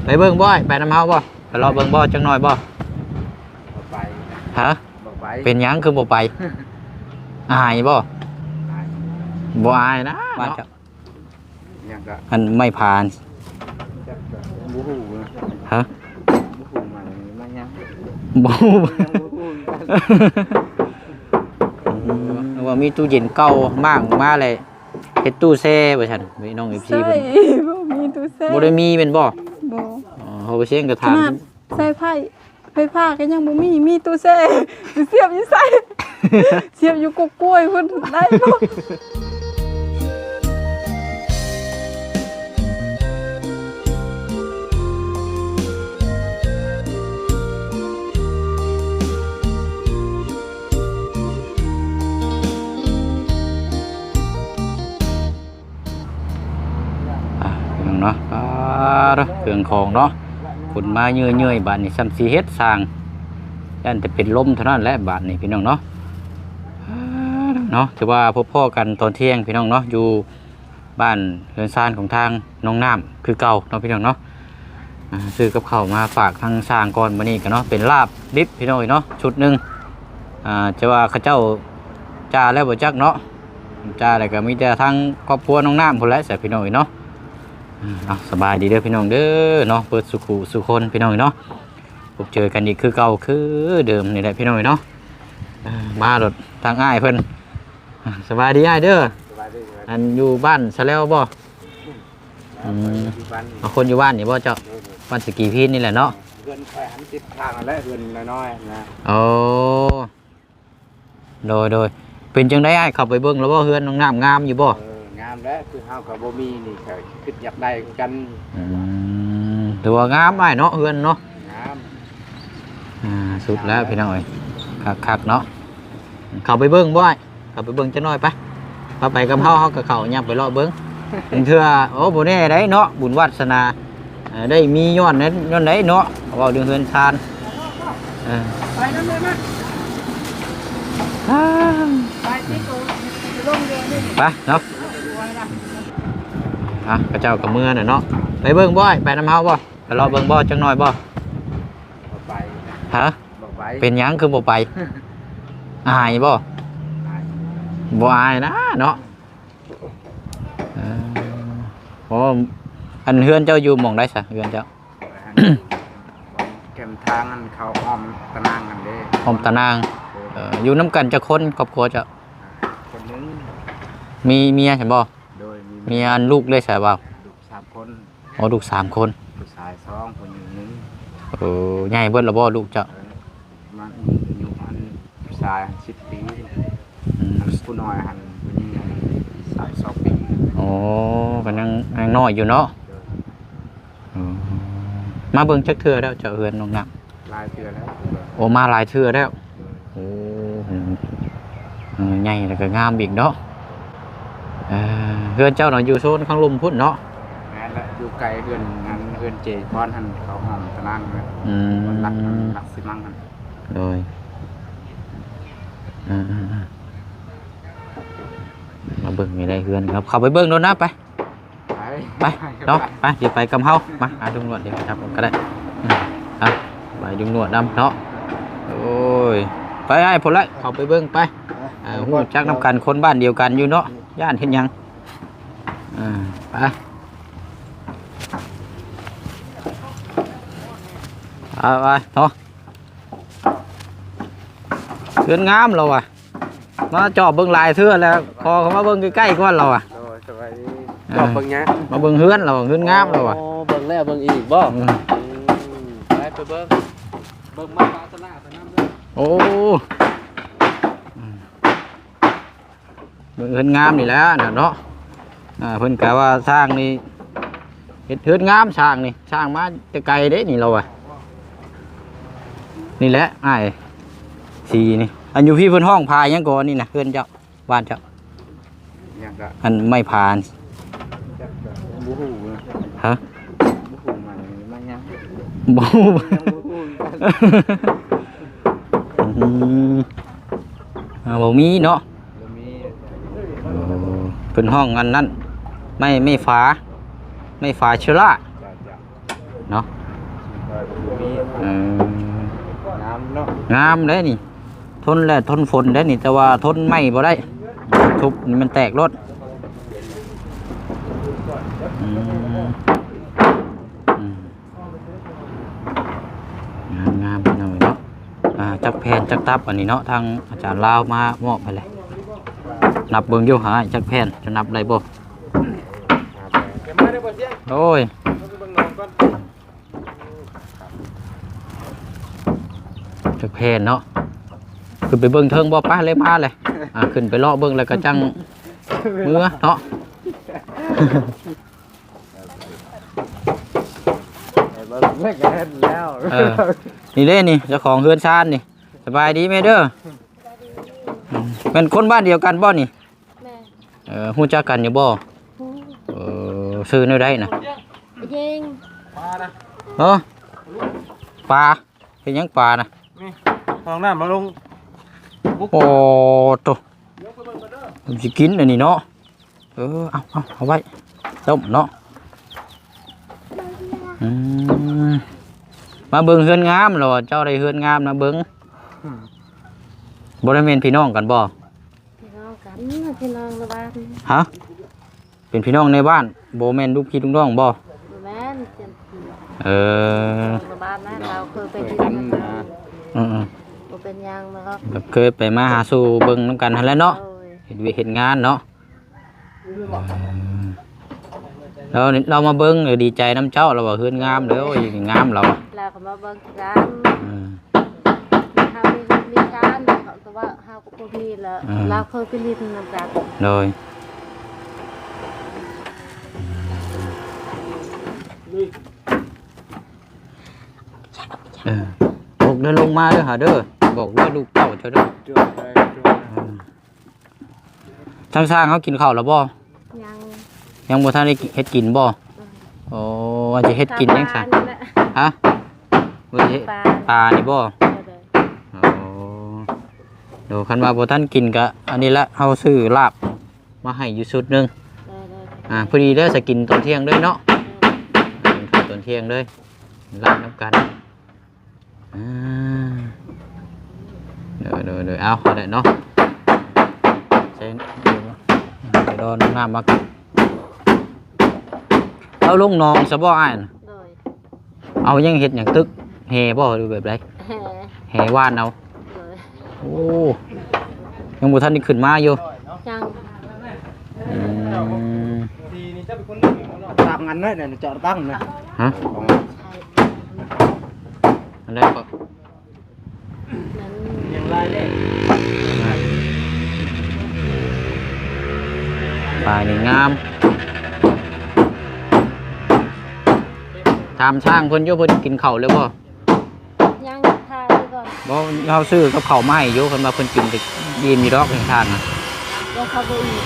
ไปเบิ่งบ่ไปน้ำเฮาบ่ไปรอเบิ่งบ่จังหน่อยบ่ไปฮะไปเป็นหยังคือบ่ไปอายบ่บ่อายนะว่าจะยังก็อันไม่ผ่านบูฮูฮะบูฮูมายังบ่ว่ามีตู้เย็นเก่ามากมาเลยเฮ็ดตู้แช่บ่ซั่นพี่น้อง FC เพิ่นบ่มีตู้แช่บ่ได้มีเป็นบ่บ่อ๋อเฮาไปเช็งกระถางใส่ไฟฟ้าก็ยังบ่มีตู้แช่เสียบอยู่ใส่เสียบอยู่กกล้วยเพิ่นได้บ่เนาะเครื่องของเนาะคนมาเยื่อยๆบาดนี้ซ้ำสีเฮ็ดสร้างยันแต่เป็นลมเท่านั้นแหละบาดนี้พี่น้องเนาะเนาะถือว่าพบพ่อกันตอนเที่ยงพี่น้องเนาะอยู่บ้านเรือนซานของทางน้องน้ำคือเก่าเนาะพี่น้องเนาะซื้อกับข้าวมาฝากทางสร้างก่อนมื้อนี้กันเนาะเป็นลาบดิบพี่น้องเนาะชุดนึงจะว่าเขาเจ้าจ้าแล้วบ่จักเนาะจ้าแล้วก็มีแต่ทางครอบครัวน้องน้ำพุ่นแหละเสียพี่น้องเนาะสบายดีเด้อพี่น้องเด้อเนาะเปิดสุคนพี่น้องเนาะพบเจอกันอีกคือเก่าคือเดิมนี่แหละพี่น้องเนาะมาโดดทางอ้ายเพิ่นสบายดีอ้ายเด้ออันอยู่บ้านซะแล้วบ่คนอยู่บ้านนี่บ่เจ้าบ้านสกีพีนนี่แหละเนาะเงินแขวนติดทางแล้วเงินน้อยๆนะโอ้โดยเป็นจังได๋อ้ายเข้าไปเบิ่งแล้วบ่เฮือนน้องน้ำงามอยู่บ่งามแล้วคือเฮากับบ่มีนี่ก็คิดอยากได้กันถือว่างามอ้ายเนาะเฮือนเนาะงามสุดแล้วพี่น้องเอ้ยคักเนาะเข้าไปเบิ่งบ่อ้ายเข้าไปเบิ่งจักหน่อยไปพาไปกับเฮาก็เข้าย่ำไปเลาะเบิ่งเทื่อโอ้บ่แน่ได้เนาะบุญวาสนาได้มีย้อนนั้นย้อนไหนเนาะเว้าเรื่องเฮือนชานไปนำเลยมาไปสิโตลงเรือนี่ไปเนาะกระเจ้ากับเมื่อน่ะเนาะไปเบิ่งบ่ไปน้ำเฮาบ่ไปรอเบิ่งบ่จังหน่อยบ่ไปฮะเป็นหยังคือบ่ไปอายบ่อายนะเนาะเพราะอันเฮือนเจ้าอยู่หม่องได้ซะเฮือนเจ้าเข็มทางอันเขาอ้อมตะนางกันเด้อ้อมตะนางอยู่น้ำกันจะคนครอบครัวเจ้าคนนึงมีเมียเห็นบ่มีอันลูกได้ใช่บ่ลูก3คนอ๋อลูก3คนผู้ชาย2ผู้หญิง1ใหญ่เบิดแล้วบ่ลูกเจ้ามันอยู่อันผู้ชาย10 ปีผู้น้อยหันผู้หญิง2 ปีอ๋อก็ยังน้อยอยู่เนาะมาเบิ่งจักเทื่อแล้วเจ้าเฮือนน้องน้ำหลายเทื่อแล้วโอ้มาหลายเทื่อแล้วโอ้ใหญ่แล้วก็งามอีกเนาะเฮือนเจ้าเนาะอยู่โซนข้างลมพุ่นเนาะแม่นละอยู่ไกลเฮือนอันเฮือนเจพรหันเขาห้องตะนางเลยรักสิมังกันโดยมาเบิ่งมีได้เฮือนครับเข้าไปเบิ่งโดนนะไปเนาะไปเดี๋ยวไปกำเฮามาดุงหนวดเดี๋ยวครับก็ได้ไปดุงหนวดดำเนาะโอ้ยไปไอ้ผลละเข้าไปเบิ่งไปหูจักน้ำกันคนบ้านเดียวกันอยู่เนาะย่านเห็นยังไปเนาะเฮือนงามเราอ่ะมาจอบเบิ่งลายเทื่อแล้วพอเขามาเบิ่งใกล้ๆก่อนเราอ่ะสบายดีจอบเบิ่งยังมาเบิ่งเฮือนเราเฮือนงามเราอ่ะเบิ่งแล้วเบิ่งอีกบ่ไปเบิ่งมาตะหน้าตะน้ำเลยโอ้เบิ่งเฮือนงามนี่แหละเนาะเพิ่นกะว่าสร้างนี่เฮ็ดเฮือนงามสร้างนี่สร้างมาแต่ไกลเด้นี่เราอ่ะนี่แหละอ้ายสีนี่อันอยู่พี่เพิ่นห้องพายยังก่อนนี่นะเพื่อนเจ้าบ้านเจ้าอันไม่ผ่านบูฮูฮะบูฮูมันยังบูบ่มีเนาะเป็นห้องอันนั้นไม่ฟ้าเชื้อรา เนาะ มี เออ น้ำเนาะ งามเด้นี่ทนแหละทนฝนได้นี่แต่ว่าทนไหม้บ่ได้ทุบนี่มันแตกรถอืมอืมงามๆหน่อยเนาะจักแผ่นจักตับอันนี้เนาะทางอาจารย์ลาวมามอบไปเลยนับเบิ่งอยู่หาจักแผ่นจะนับได้บ่โอ้ยจักแผ่นเนาะขึ้นไปเบิ่งเทิงบ่ป้าเลยมาเลยขึ้นไปเลาะเบิ่งแล้วก็จังเมื่อเนาะ เลิกกันแล้ว นี่เด้นี่เจ้าของเฮือนชานนี่สบายดีไหมเด้อเป็นคนบ้านเดียวกันบ่นี่ แม่ ฮู้จักกันอยู่บ่ซื้อแนวใดน่ะ ยิง ปลาเป็นหยังปลาน่ะ ห้องน้ำมาลง โอ้โตผมสิกินอันนี้เนาะเอาไว้ต้มเนาะมาเบิ่งเฮือนงามเหรอเจ้าได้เฮือนงามนะเบิ่งบ่ได้แม่นพี่น้องกันบ่ พี่น้องกันพี่น้องในบ้าน ฮะเป็นพี่น้องในบ้านบ่แม่นลูกพี่ลูกน้องบ่ แม่นเจ็บ ในบ้านนะเราเคยไปที่ กัน นั่น นะ บ่เป็นยังนะครับ แบบเคยไปมาหาสู่เบิ่งนํกันหั่นแหละเนาะเฮ็ดเวียกเฮ็ดงานเนาะเรามาเบิ่งดีใจน้ำเจ้าเราว่าเฮือนงามเด้อโอ้ยงามเรา เราก็มาเบิ่งกันเฮามีการเขาก็ว่าเฮาก็บ่มีแล้วเราเคยไปลิ้นนำกัน โดยบอกเดินลงมาเด้อหาเด้อบอกเด้อลูกเต้าเจ้าเด้อทางสร้างเขากินข้าวแล้วบ่ ยัง บ่ทันได้เฮ็ดกินบ่โอ้ว่าจะเฮ็ดกินจังซั่นฮะว่าจะปลานี่บ่โอ้เดี๋ยวคันว่าบ่ทันกินก็อันนี้ละเฮาซื้อลาบมาให้อยู่ชุดนึงพอดีเด้อสกินตอนเที่ยงด้วยเนาะกินข้าวตอนเที่ยงเลยลาบน้ำกันเดี๋ยวเอาได้เนาะใช้เดี๋ยวโดนน้ำมาเอาลงนองซะบ่อ้ายน่ะเอายังเฮ็ดหยังตึกแห่บ่หรือแบบไรแห่ว่านเอาโอ้ยังบ่ทันได้ขึ้นมาอยู่ ยัง ตั้งอันนั้นเนี่ยจอดตั้งนะ ฮะอันใดก็ ยังไรเนี่ย ปลายนี่งามถามช่างเพิ่นอยู่เพิ่นกินข้าวแล้วบ่ ยังทานก่อน บ่เฮาซื้อกับข้าวมาให้อยู่เพิ่นว่าเพิ่นกินไปอิ่มอยู่ดอกทานน่ะ แล้วเขาบ่อีก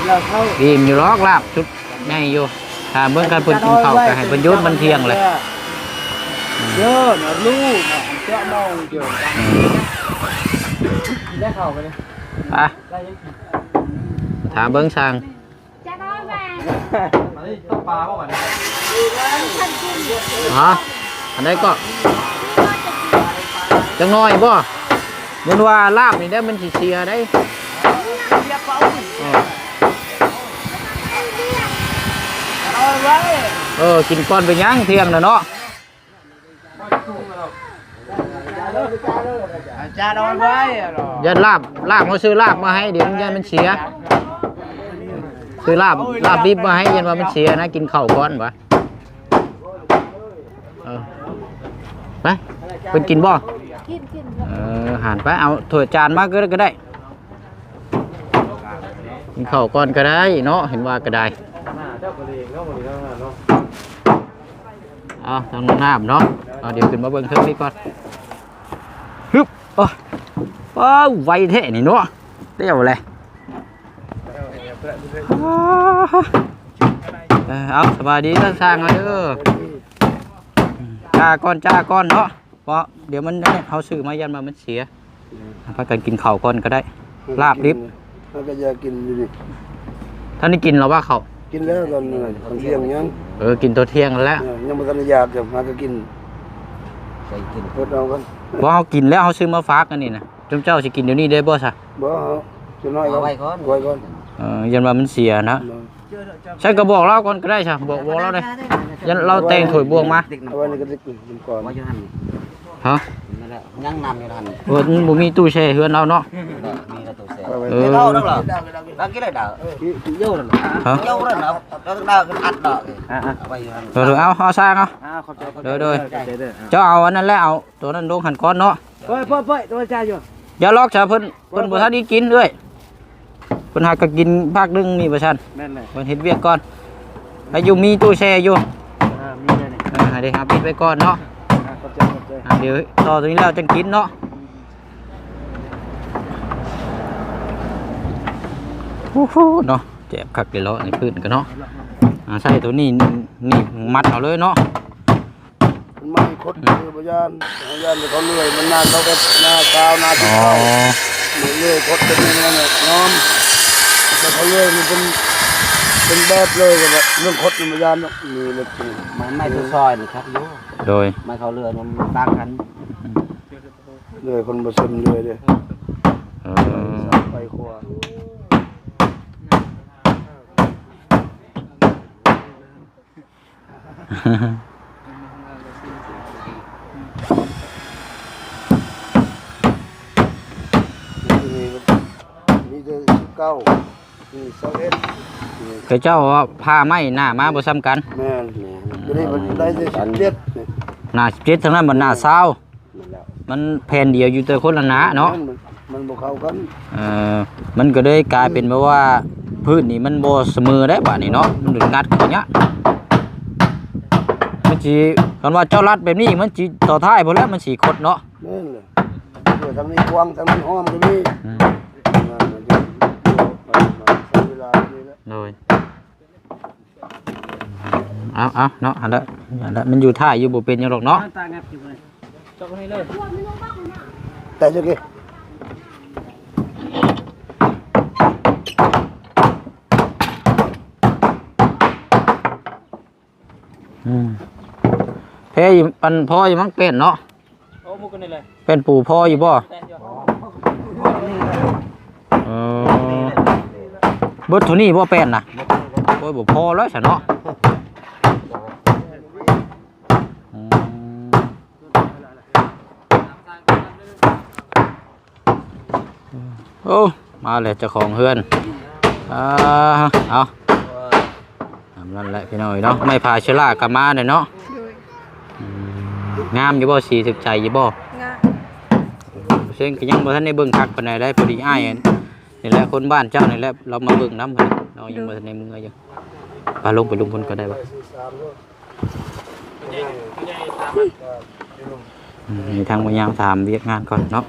เราเข้า อิ่มอยู่ดอกลาบชุดใหญ่อยู่ถ้าเบิ่งกันเพิ่นกินข้าวก็ให้เพิ่นหยุดมันเที่ยงเลย เยอะนะลูกเจ้าเมาเยอะได้เข้าไปเลย ไปถามเบิ่งช่าง จะน้อยแม่ มาที่ต้มปลาป่ะวะเนี่ย ฮะอันใดก็จังน้อยบ่ยันว่าลาบนี่ได้มันสิเสียได้กินก่อนไปยังเที่ยงน่ะเนาะ จะนอนไว้หรอ ยันลาบเขาซื้อลาบมาให้เดี๋ยวยันมันเสียซื้อลาบดิบมาให้ยันว่ามันเสียนะกินข้าวก่อนวะไปเป็นกินบ่ กิน หันไปเอาถ้วยจานมาก็ได้กินข้าวก่อนก็ได้เนาะเห็นว่าก็ได้เอาทางน้ำเนาะเดี๋ยวขึ้นมาเบิ่งเทิงนี้ก่อนฮึบไวแท้นี่เนาะเดี๋ยวเลยเอาสบายดีท่านสร้างเอาเด้อจ้าก้อนเนาะเพราะเดี๋ยวมันเขาซื้อมายันมามันเสียพักกันกินข้าวก่อนก็ได้ลาบดิบ มันก็จะกินอยู่ดิ ท่านนี่กินหรอว่าเขา ก กินแล้วตอนเที่ยงยัง กินตัวเที่ยงแล้ว ยังบ่ทันได้อยากจะมาก็กิน ใส่กิน เพิ่นเอากัน บ่เฮากินแล้วเฮาซื้อมาฝากกันนี่นะจุมเจ้าสิกินเดี๋ยวนี้ได้บ่ซะ บ่เอาจะน้อย เอาไว้ก่อน ไว้ก่อน ยันว่ามันเสียนะฉันก็บอกเราก่อนก็ได้ซะบอกเราได้ยันเราแต่งถ้วยบวงมา เอาไว้ในกระติกมันก่อน ไว้อยู่หั่น ฮะ นั่นแหละยังนำอยู่หั่น มันบ่มีตู้แช่เฮือนเราเนาะ มีแล้วตัวแซ่ เอาไว้ เอ เอ อ อđó là đang cái này đỡ dâu rồi dâu rồi nó đang cái ăn đỡ bây giờ เดี๋ยวเอาสร้างเอา à không chơi เดี๋ยวเจ้าเอาอันนั้นแล้วเอาตัวนั้นลงหั่นก้อนเนาะ thôi tôi cha chưa อย่าลอกซะเพิ่นบ่ทันได้กินด้วยเพิ่นหาก็กินภาคนึงนี่ว่าซั่น men này เพิ่นเฮ็ดเวียกก่อนให้อยู่มีตู้แช่อยู่ mi đây này ให้ได้หาปิดไว้ก่อนเนาะ không chơi เดี๋ยวต่อตัวนี้แล้วจังกินเนาะโอ้โหเนาะเจ็บคักเลยเลาะในพื้นกันเนาะใส่ตัวนี้นี่มัดเอาเลยเนาะ มันไม่คดคือบ่ยานยานเขาเลื่อยมันนานเขาก็หน้ากาวหน้าที่ อ๋อ เขาเลื่อยคดเป็นนั่นน่ะน้อมแต่เขาเลื่อยมันเป็นแบบเลยแบบเรื่องคดมันบ่ยานเนาะมีเล็กนี่ mai tôi soi thì khác vô โดย mai khâu lừa nó đang khánh เลื่อยคนบ่ซึมเลื่อยเด้ เออ ไปครัวมีแต่เก้านี่21 เคยเจ้าว่าพาไม้หน้ามาบ่ซ้ำกัน แม่นก็ได้มันได้17นี่ หน้า17ทั้งนั้นบ่หน้า20 นั่นแหละ มันแผ่นเดียวอยู่แต่คนละหน้าเนาะ มันบ่เข้ากัน มันก็เลยกลายเป็นแบบว่าพื้นนี่มันบ่เสมอได้บัดนี้เนาะมันถึงงัดเข้าเนี้ยมันสิกันว่าเจ้ารัดแบบนี้มันสิต่อท้ายพุ่นแล้วมันสิคดเนาะ แม่นเลยเดี๋ยวทางนี้กว้างทางนี้อ้อมก็มีมันจะใช้เวลานี่แหละ โดยเอาเนาะอันละมันอยู่ท่าอยู่บ่เป็นหยังหรอกเนาะ ta ngập chịu này cho cái này lên แต่จังกี้ แพ้อยู่ปันพ่ออยู่มั้งเป็นเนาะ ô mua cái này này เป็นปู่พ่ออยู่บ่ tên chưa เบิดเท่านี้บ่เป็นน่ะโอ้ยบ่พอแล้วซะเนาะโอ้มาเลยเจ้าของเฮือนเอาทำนั่นแหละพี่น้อยเนาะไม่พาเชื้อรากลับมาเลยเนาะ โดย งามอยู่บ่สีถึกใจอยู่บ่ งา เสียงก็ยังบ่ทันได้เบิ่งคักปานใดได้พอดีอ้ายนี่แหละคนบ้านเจ้านี่แหละเรามาเบิ่งนำเพิ่นเรายังบ่ทันได้มืออยู่ไปลงเพิ่นก็ได้บ่มีทางบ่ยามถามเวียกงานก่อนเนาะ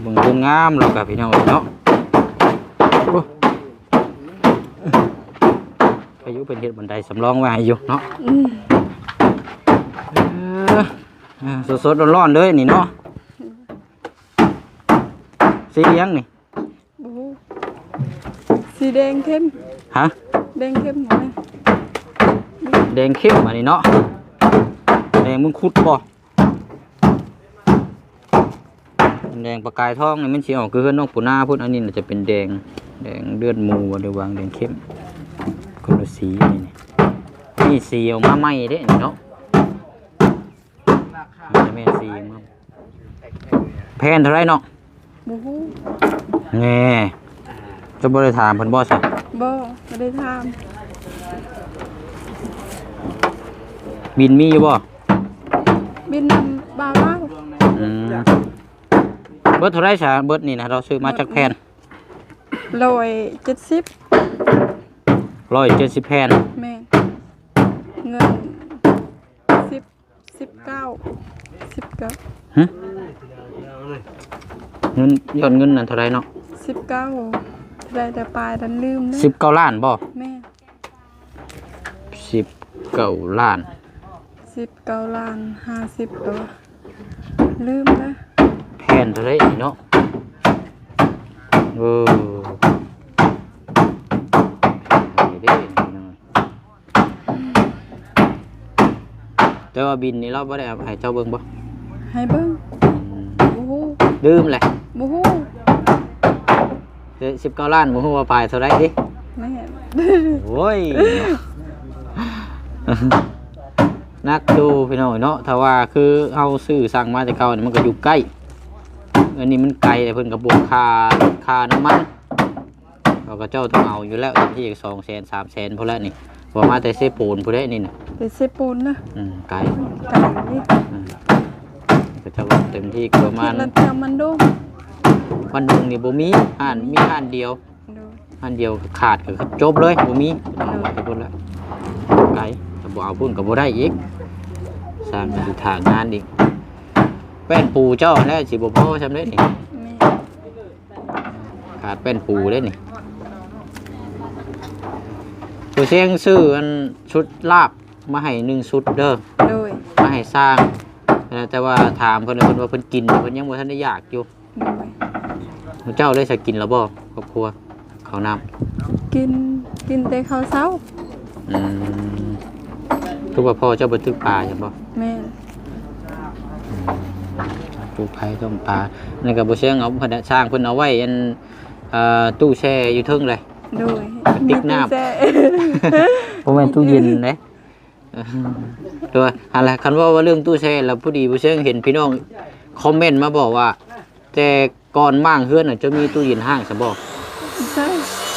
เบิ่งคนงามแล้วก็พี่น้องเนาะอายุเป็นเฮ็ดบันไดสำรองไว้ให้อยู่เนาะสดๆร้อนๆเลยนี่เนาะสีเหลืองนี่ โอ้โหสีแดงเข้ม ฮะ แดงเข้มหมดเลย แดงเข้มอันนี้เนาะแดงมึงคุดบ่แดงประกายทองนี่มันสิออกคือเฮือนน้องปูนาพุ่นอันนี้น่าจะเป็นแดงเลือดหมูบ่ได้วางแดงเข้มคนละสีนี่สีออกมาใหม่เด้นี่เนาะแม่สีมาแพนเท่าไรเนาะ โอ้โห แง่จะบ่ได้ถามเพิ่นบ่ซะ บ่ไม่ได้ท บินมีอยู่บ่ ำบินนำบาวเล่า เบิดเท่าไรซะเบิดนี่นะเราซื้อมาจากแผ่น 170 170แผ่น แม่เงิน19 หึเงินยอดเงินนั่นเท่าไรเนาะ 19ได้แต่ปลายดันลืมนะ 19ล้านบ่ แม่ 19ล้าน 19ล้าน50ตัวลืมนะ แผ่นเท่าไรนี่เนาะ แต่ว่าบินนี่เราบ่ได้เอาให้เจ้าเบิ่งบ่ ให้เบิ่งบ่ฮู้ ลืมแหละ บ่ฮู้ 19ล้านบ่ฮู้ว่าปลายเท่าไรดิ แม่น โอ้ย นักดูพี่น้องเนาะถ้าว่าคือเอาซื้อสั่งมาแต่เก่านี่มันก็อยู่ใกล้อันนี้มันไกลแต่เพิ่นก็บวกค่าน้ำมันเราก็เจ้าต้องเอาอยู่แล้วที่อีก200,000 300,000พุ่นแล้วนี่บ่มาแต่เซปูนพุ่นได้นี่น่ะ ไปเซปูนนะ ไกล ไก่นี่ ก็จะเต็มที่ประมาณ คิดแล้วแต่มันดู วันหนึงนี่บ่มีมีห้านเดียว ดู ห้านเดียวก็ขาดก็จบเลยบ่มีต้องเอาไปพุ่นแล้วไกลถ้าบ่เอาพุ่นก็บ่ได้อีกสร้างอยู่ทางงานอีกแป้นปูเจ้าแล้วสิบ่พอซำเด้นี่ แม่ ขาดแป้นปูเด้นี่ผู้เสียงซื้ออันชุดลาบมาให้1ชุดเด้อ โดย มาให้สร้างแต่ว่าถามเพิ่นว่าเพิ่นกินเพิ่นยังบ่ทันได้อยากอยู่ โดย เจ้าเลยสิกินแล้วบ่ครอบครัวข้าวน้ำ กินแต่ข้าวเช้า ทุกว่าพ่อเจ้าบ่ตึกปลาใช่บ่ แม่น ปลูกไผ่ต้มปลานั่นก็บ่เสียงเอาเพิ่นสร้างเพิ่นเอาไว้อันตู้แช่อยู่เทิงเลย โดย ติ๊กน้ำ มีตู้แช่ บ่แม่นตู้เย็นเด้ตัวอะไรคันว่าเรื่องตู้แช่แล้วผู้ดีผู้เสียงเห็นพี่น้องคอมเมนต์มาบอกว่า แต่ก่อนมั่างเฮือนน่ะจะมีตู้เย็นห้างซะบ่ ใช่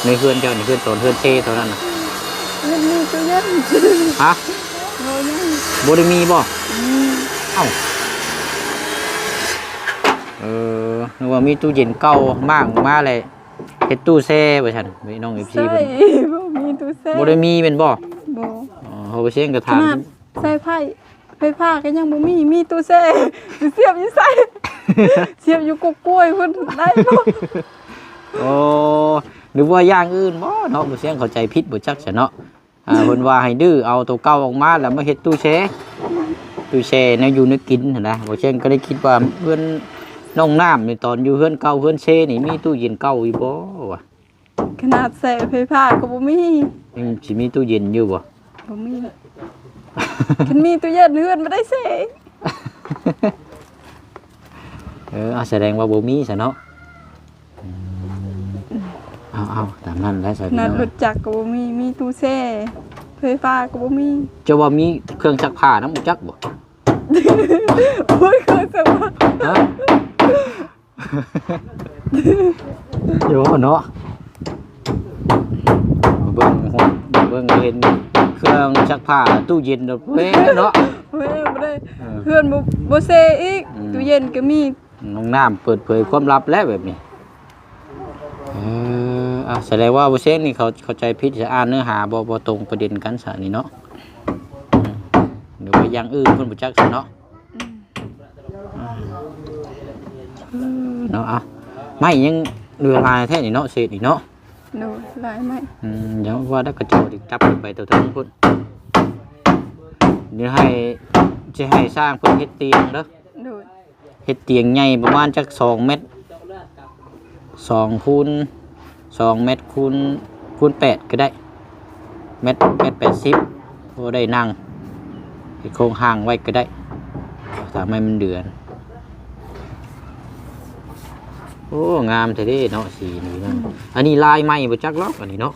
ในเฮือนเจ้านี่เฮือนตอนเฮือนเช่เท่านั้นน่ะ มันมีตู้เย็น ฮะ โดยยัง บ่ได้มีบ่ อืม เอ้านึกว่ามีตู้เย็นเก่ามากมาเลยเฮ็ดตู้แช่ว่าซั่นพี่น้อง FC ใช่ เพิ่น บ่มีตู้แช่ บ่ได้มีเป็นบ่ บ่ เฮาไปเสียงกระ ข ถาง นาดใส่ไฟฟ้าก็ยังบ่มีตู้แช่เสียบอยู่ใส่ เสียบอยู่กกกล้วยเพิ่นได้บ่ โอ้หรือว่าอย่างอื่นบ่เนาะบ่เสียงเข้าใจผิดบ่จักซะเนาะเพิ่นว่าให้ดื้อเอาตัวเก่าออกมาแล้วมาเฮ็ดตู้แช่แนวอยู่นึกกินหั่นนะบ่เสียงก็ได้คิดว่าเพิ่นน้องน้ำนี่ตอนอยู่เฮือนเก่าเฮือนแช่นี่มีตู้เย็นเก่าอยู่บ่วะ ขนาดใส่ไฟฟ้าก็บ่มี ยังสิมีตู้เย็นอยู่บ่ บ่มีคันมีตู้เย็นเฮือนบ่ได้ใส่ แสดงว่าบ่มีซะเนาะเอาตามนั้นแหละซะพี่ นั่น น้อง รถจักรก็บ่มีตู้แช่ไฟฟ้าก็บ่มี จะว่ามีเครื่องซักผ้านำบ่จักบ่ โอ้ยเคยสักว่า ฮะ โยเนาะเบิ่งเห็นเครื่องซักผ้าตู้เย็นเนาะเว้ยเนาะ เฮ้ยบ่ได้เฮือนบ่แช่อีกตู้เย็นก็มี น้องน้ำเปิดเผยความลับแล้วแบบนี้แสดงว่าบ่เซ็งนี่เขาเข้าใจผิดจะอ่านเนื้อหาบ่ตรงประเด็นกันซะนี่เนาะเดี๋ยวไปอย่างอื่นเพิ่นบ่จักซะเนาะเนาะไม่ยังเรือลายแท้นี่เนาะเศษนี่เนาะ โดยหลายไหม เดี๋ยวว่าได้กระโจดจับไปตัวเทิงพุ่นเดี๋ยวจะให้สร้างเพิ่นเฮ็ดเตียงเด้อ โดย เฮ็ดเตียงใหญ่ประมาณจัก2 เมตร2 คูณ2 เมตรคูณ8ก็ได้เมตร80พอได้นั่งเฮ็ดโครงห่างไว้ก็ได้ถ้าไม่มันเดือนโอ้งามแท้เด้เนาะสีนี่นะอันนี้ลายไม้บ่จักล็อกอันนี้เนาะ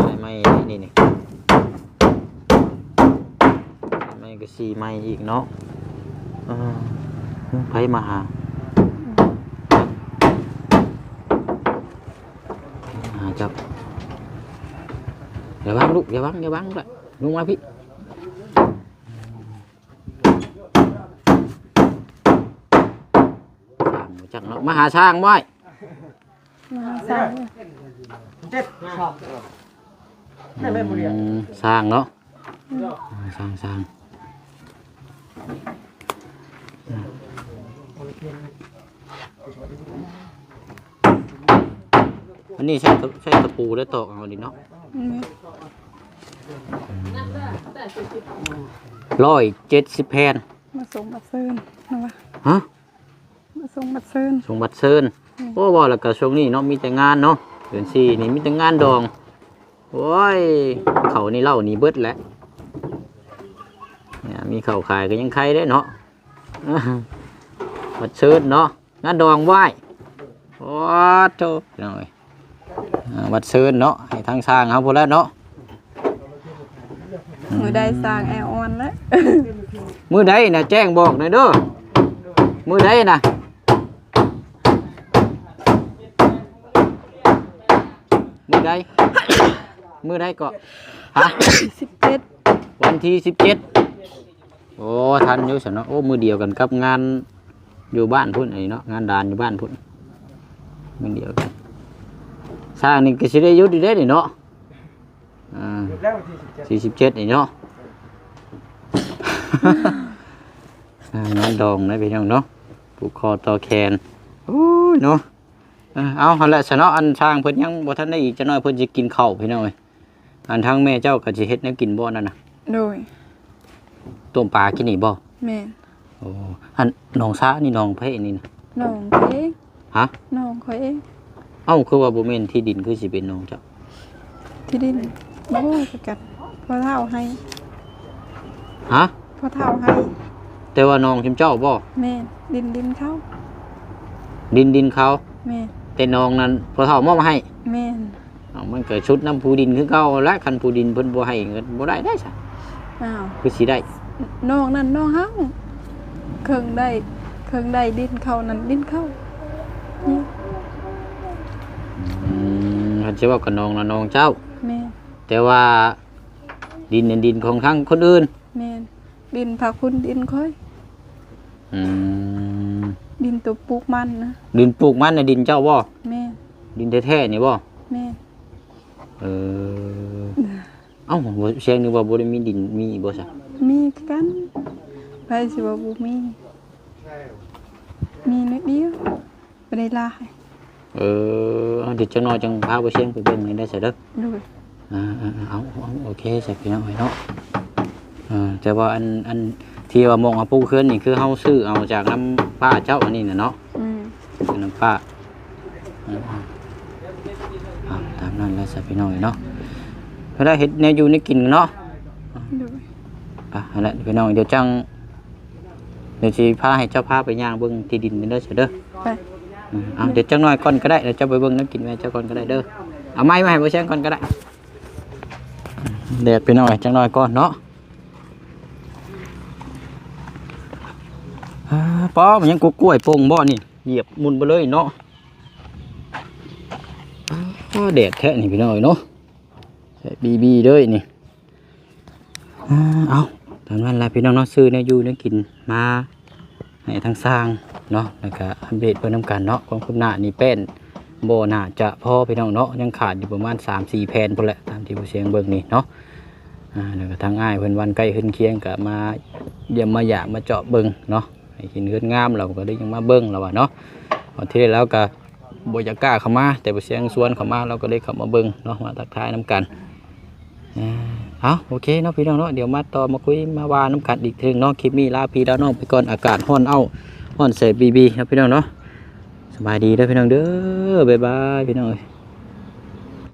ลายไม้นี่ไม้ก็สีไม้อีกเนาะไผมาหาจับอย่าบังลูกอย่าบังละลงมาพี่จักเนาะมาหาช้างไว้ มาสร้าง สร้างเนาะสร้างอันนี้ใช้ตะปูได้ตอกเอาดิเนาะ170 แผ่น มาส่งบัตรเซินนะวะ ฮะ มาส่งบัตรเซิน ส่งบัตรเชิญโอ้บ่แล้วก็ช่วงนี้เนาะมีแต่งานเนาะเดือน4นี่มีแต่งานดองโอ้ยเขานี่เล่านี่เบิดแล้ว เนี่ยมีข้าวขายก็ยังใครได้เนาะวัดเชิญเนาะงานดองไหว้วัดโตหน่อยวัดเชิญเนาะให้ทางสร้างเขาพูดแล้วเนาะ มือได้สร้างแอออนแล้ว มือใดนะแจ้งบอกหน่อยเด้อมือใดนะมือใดมือใดก็ฮะ 17 วันที่17โอ้ทันอยู่สิเนาะโอ้มือเดียวกันกับงานอยู่บ้านพุ่นไอ้เนาะงานดานอยู่บ้านพุ่นมือเดียวกันสร้างนี่ก็สิได้ยุดได้เนาะ47นี่เนาะ น้องดองนะพี่น้องเนาะผูกคอต่อแขนโอ้ยเนาะเอาหั่นแหละซะเนาะอันช่างเพิ่นยังบ่ทันได้อีกจักหน่อยเพิ่นสิกินข้าวพี่น้องเอ้ยอันทางแม่เจ้าก็สิเฮ็ดแนวกินบ่นั่นน่ะ โดย ต้มปลากินนี่บ่ แม่น โอ้อันน้องซานี่น้องไผนี่นะ น้องเขาเอง ฮะ น้องเขาเอง เอ้าคือว่าบ่แม่นที่ดินคือสิเป็นน้องเจ้า ที่ดินบ่คือกันพ่อเฒ่าให้ ฮะ พ่อเฒ่าให้ แต่ว่าน้องชิมเจ้าบ่ แม่นดินเขา ดินเขา แม่น แต่น้องนั้นพอเฒ่ามอบมาให้ แม่น เอามันก็ชุดน้ำผู้ดินคือเก่าและคันผู้ดินเพิ่นบ่ให้ก็บ่ได้ซะ อ้าว คือสิได้ น้องนั่นน้องเฮาเครื่องได้ดินเขานั่นดินเขานี่ คันสิเว้ากับน้องน่ะน้องเจ้า แม่น แต่ว่าดินเป็นดินของทั้งคนอื่น แม่นดินผักคุณดินค่อย อืม ดินตัวปลูกมันนะ ดินปลูกมันในดินเจ้าบ่ แม่น ดินแท้ๆนี่บ่ แม่น เออเอ้าบ่เสียงนึกว่าบ่ได้มีดินมีบ่ซะ มีกันไปสิว่าบ่มีนิดเดียวบ่ได้หลาย เออเอาเดี๋ยวจังน้อยจังพาบ่เสียงไปเบิ่งให้ได้ซะเด้อ โดย เอาโอเคซะพี่น้องเนาะแต่ว่าอันที่ว่ามองเอาปลูกเฮือนนี่คือเฮาซื้อเอาจากน้ำป้าเจ้าอันนี้น่ะเนาะ น้ำป้าตามนั้นแล้วสิพี่น้องเนาะเวลาเห็ดแนวอยู่ในกินเนาะ โดย นั่นแหละพี่น้องเดี๋ยวสิพาให้เจ้าพาไปย่างเบิ่งที่ดินนี่เด้อเด้อ ไป เอาเดี๋ยวจังน้อยก่อนก็ได้เดี๋ยวเจ้าไปเบิ่งน้ำกินแม่เจ้าก่อนก็ได้เด้อเอาไม้มาให้บ่แซงก่อนก็ได้แดดพี่น้องจังน้อยก่อนเนาะป้อมันยังกล้วยโป่งบ่นี่เหยียบมุนไปเลยเนาะแดดแท้นี่พี่น้องเนาะบีเลยนี่เอาตอนนั้นแหละพี่น้องเนาะซื้อเนี่ยอยู่เนี่ยกินมาให้ทางสร้างเนาะแล้วก็อัปเดตเพื่อนน้ำกันเนาะความคืบหน้านี่เป็นโบน่าจะพอพี่น้องเนาะยังขาดอยู่ประมาณ 3-4 แผ่นพอแหละตามที่ผู้เสียงเบิ่งนี่เนาะแล้วก็ทางอ้ายเพิ่นวันใกล้ขึ้นเคียงก็มาเยี่ยมมาหยามาเจาะเบิ่งเนาะให้กินเฮือนงามเราก็ได้ยังมาเบิ่งแล้วว่าเนาะพอที่แล้วก็บ่อยากกล้าเข้ามาแต่ผู้เสียงสวนเข้ามาเราก็ได้เข้ามาเบิ่งเนาะมาทักทายน้ำกันเอาโอเคเนาะพี่น้องเนาะเดี๋ยวมาต่อมาคุยมาว่าน้ำกันอีกทีเนาะคลิปนี้ลาพี่ลาน้องไปก่อนอากาศร้อนร้อนเสพบีนะพี่น้องเนาะสบายดีเด้อพี่น้องเด้อบ๊ายบายพี่น้อง